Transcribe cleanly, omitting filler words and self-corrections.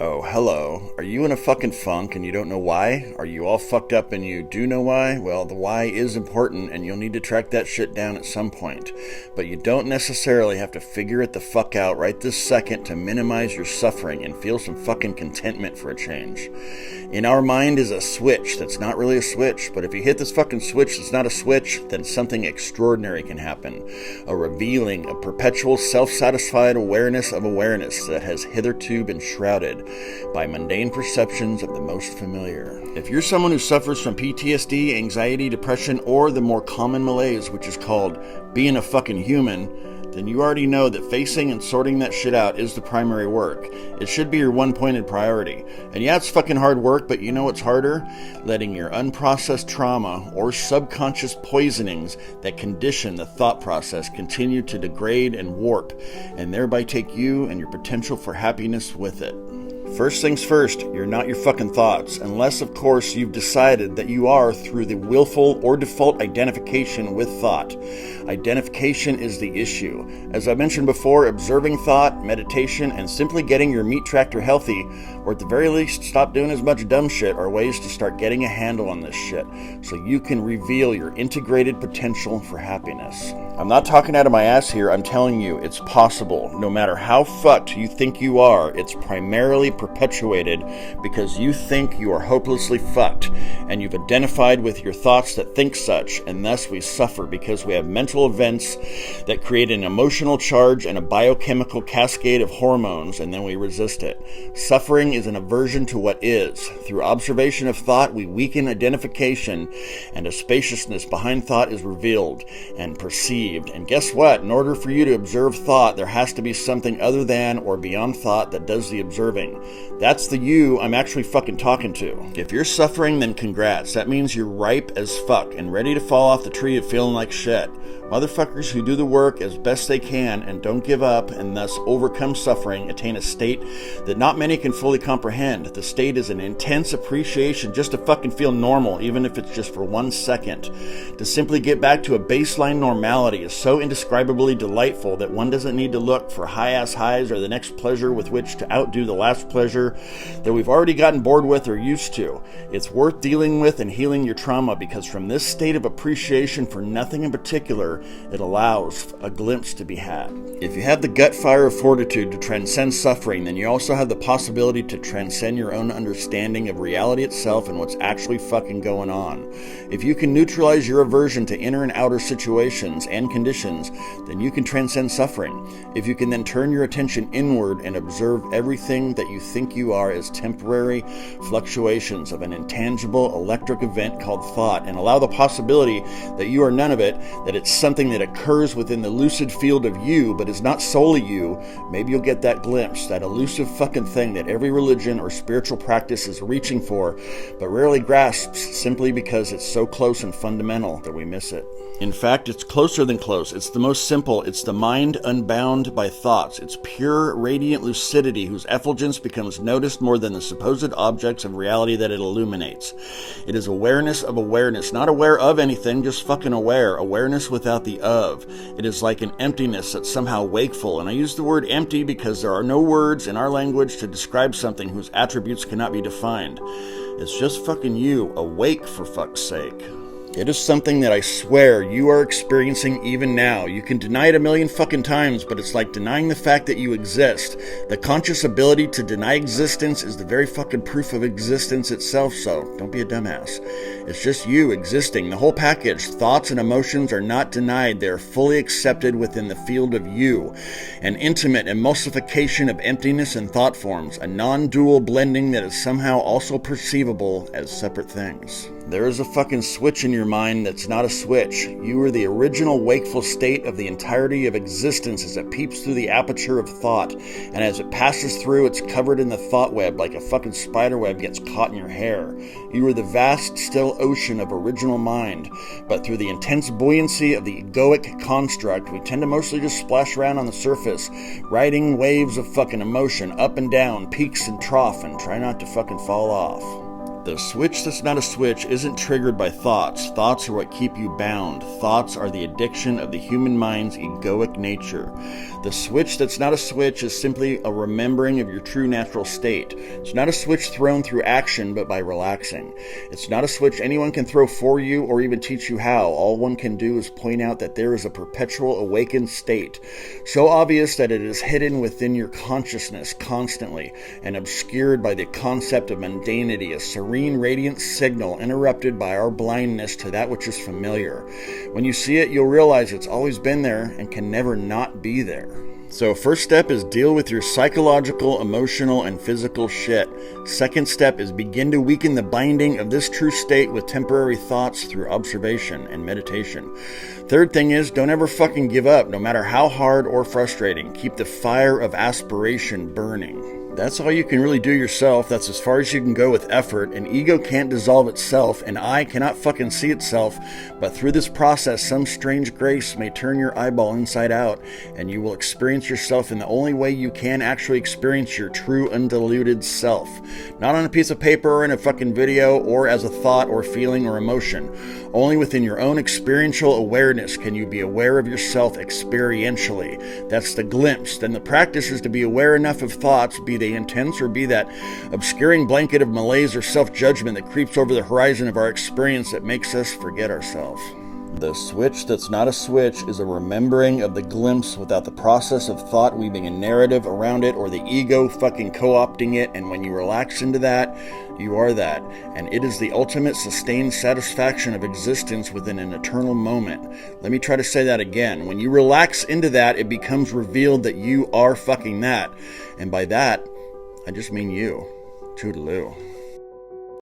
Oh, hello. Are you in a fucking funk and you don't know why? Are you all fucked up and you do know why? Well, the why is important and you'll need to track that shit down at some point. But you don't necessarily have to figure it the fuck out right this second to minimize your suffering and feel some fucking contentment for a change. In our mind is a switch that's not really a switch, but if you hit this fucking switch that's not a switch, then something extraordinary can happen. A revealing, a perpetual self-satisfied awareness of awareness that has hitherto been shrouded by mundane perceptions of the most familiar. If you're someone who suffers from PTSD, anxiety, depression, or the more common malaise, which is called being a fucking human, then you already know that facing and sorting that shit out is the primary work. It should be your one-pointed priority. And yeah, it's fucking hard work, but you know what's harder? Letting your unprocessed trauma or subconscious poisonings that condition the thought process continue to degrade and warp, and thereby take you and your potential for happiness with it. First things first, you're not your fucking thoughts, unless, of course, you've decided that you are through the willful or default identification with thought. Identification is the issue. As I mentioned before, observing thought, meditation, and simply getting your meat tractor healthy, or at the very least, stop doing as much dumb shit, are ways to start getting a handle on this shit, so you can reveal your integrated potential for happiness. I'm not talking out of my ass here, I'm telling you, it's possible. No matter how fucked you think you are, it's primarily perpetuated because you think you are hopelessly fucked, and you've identified with your thoughts that think such, and thus we suffer because we have mental events that create an emotional charge and a biochemical cascade of hormones, and then we resist it. Suffering is an aversion to what is. Through observation of thought, we weaken identification, and a spaciousness behind thought is revealed and perceived. And guess what? In order for you to observe thought, there has to be something other than or beyond thought that does the observing. That's the you I'm actually fucking talking to. If you're suffering, then congrats. That means you're ripe as fuck and ready to fall off the tree of feeling like shit. Motherfuckers who do the work as best they can and don't give up and thus overcome suffering attain a state that not many can fully comprehend. The state is an intense appreciation just to fucking feel normal, even if it's just for 1 second. To simply get back to a baseline normality is so indescribably delightful that one doesn't need to look for high-ass highs or the next pleasure with which to outdo the last pleasure that we've already gotten bored with or used to. It's worth dealing with and healing your trauma because from this state of appreciation for nothing in particular, it allows a glimpse to be had. If you have the gut fire of fortitude to transcend suffering, then you also have the possibility to transcend your own understanding of reality itself and what's actually fucking going on. If you can neutralize your aversion to inner and outer situations and conditions, then you can transcend suffering. If you can then turn your attention inward and observe everything that you think you are as temporary fluctuations of an intangible electric event called thought, and allow the possibility that you are none of it, that it's something that occurs within the lucid field of you, but is not solely you, maybe you'll get that glimpse, that elusive fucking thing that every religion or spiritual practice is reaching for, but rarely grasps simply because it's so close and fundamental that we miss it. In fact, it's closer than close. It's the most simple. It's the mind unbound by thoughts. It's pure, radiant lucidity whose effulgence becomes noticed more than the supposed objects of reality that it illuminates. It is awareness of awareness, not aware of anything, just fucking aware. Awareness without the of. It is like an emptiness that's somehow wakeful. And I use the word empty because there are no words in our language to describe something whose attributes cannot be defined. It's just fucking you, awake for fuck's sake. It is something that I swear you are experiencing even now. You can deny it a million fucking times, but it's like denying the fact that you exist. The conscious ability to deny existence is the very fucking proof of existence itself, so don't be a dumbass. It's just you existing, the whole package. Thoughts and emotions are not denied. They are fully accepted within the field of you. An intimate emulsification of emptiness and thought forms, a non-dual blending that is somehow also perceivable as separate things. There is a fucking switch in your mind that's not a switch. You are the original wakeful state of the entirety of existence as it peeps through the aperture of thought, and as it passes through, it's covered in the thought web like a fucking spider web gets caught in your hair. You are the vast, still ocean of original mind, but through the intense buoyancy of the egoic construct, we tend to mostly just splash around on the surface, riding waves of fucking emotion up and down, peaks and trough, and try not to fucking fall off. The switch that's not a switch isn't triggered by thoughts. Thoughts are what keep you bound. Thoughts are the addiction of the human mind's egoic nature. The switch that's not a switch is simply a remembering of your true natural state. It's not a switch thrown through action, but by relaxing. It's not a switch anyone can throw for you or even teach you how. All one can do is point out that there is a perpetual awakened state, so obvious that it is hidden within your consciousness constantly and obscured by the concept of mundanity, a serene, radiant signal interrupted by our blindness to that which is familiar. When you see it, you'll realize it's always been there and can never not be there. So first step is deal with your psychological, emotional, and physical shit. Second step is begin to weaken the binding of this true state with temporary thoughts through observation and meditation. Third thing is, don't ever fucking give up, no matter how hard or frustrating. Keep the fire of aspiration burning. That's all you can really do yourself. That's as far as you can go with effort. An ego can't dissolve itself, and I cannot fucking see itself. But through this process, some strange grace may turn your eyeball inside out, and you will experience yourself in the only way you can actually experience your true undiluted self. Not on a piece of paper or in a fucking video or as a thought or feeling or emotion. Only within your own experiential awareness can you be aware of yourself experientially. That's the glimpse. Then the practice is to be aware enough of thoughts, be they intense or be that obscuring blanket of malaise or self-judgment that creeps over the horizon of our experience that makes us forget ourselves. The switch that's not a switch is a remembering of the glimpse without the process of thought weaving a narrative around it or the ego fucking co-opting it, and when you relax into that, you are that, and it is the ultimate sustained satisfaction of existence within an eternal moment. Let me try to say that again. When you relax into that, it becomes revealed that you are fucking that, and by that, I just mean you. Toodaloo.